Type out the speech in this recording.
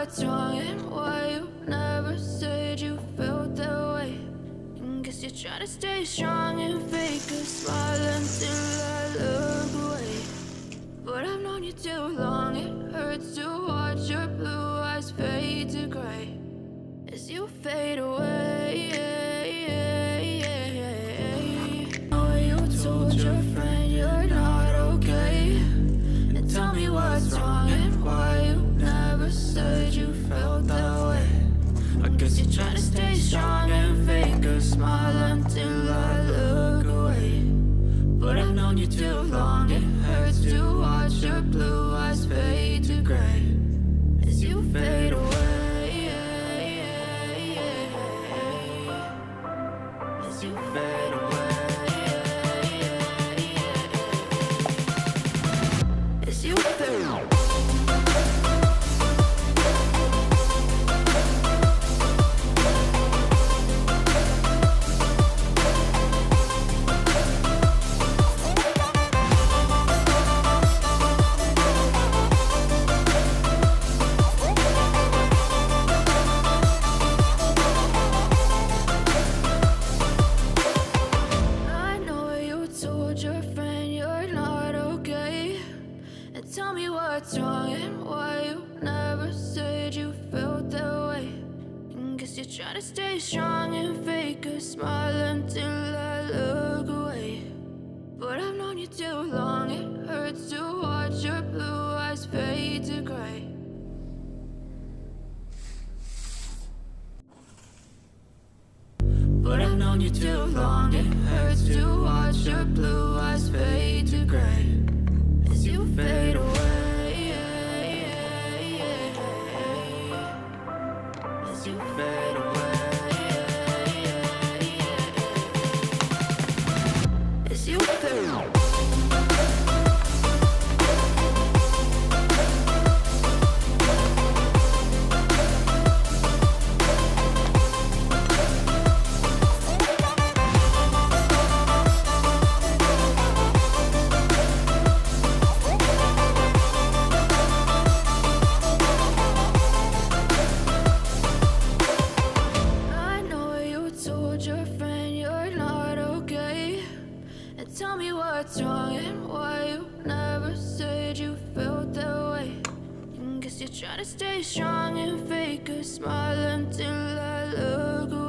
what's wrong and why you never said you felt that way. Guess you're trying to stay strong and fake a smile until I look away. But I've known you too long, it hurts to watch your blue eyes fade to gray as you fade away. Oh, you told your friend you're not okay, and tell me what's wrong and why you never said you felt that way. I guess you're trying to stay strong and fake a smile until I look away. But I've known you too long, it hurts to watch your blue eyes fade to gray as you fade away. As you fade away. As you fade away. Tell me what's wrong and why you never said you felt that way. Guess you're trying to stay strong and fake a smile until I look away. But I've known you too long, it hurts to watch your blue eyes fade to gray. But I've known you too long, it hurts to watch your blue eyes fade to gray as you fade away. As you fade away. As you fade away. Tell me what's wrong and why you never said you felt that way. Guess you're trying to stay strong and fake a smile until I look away.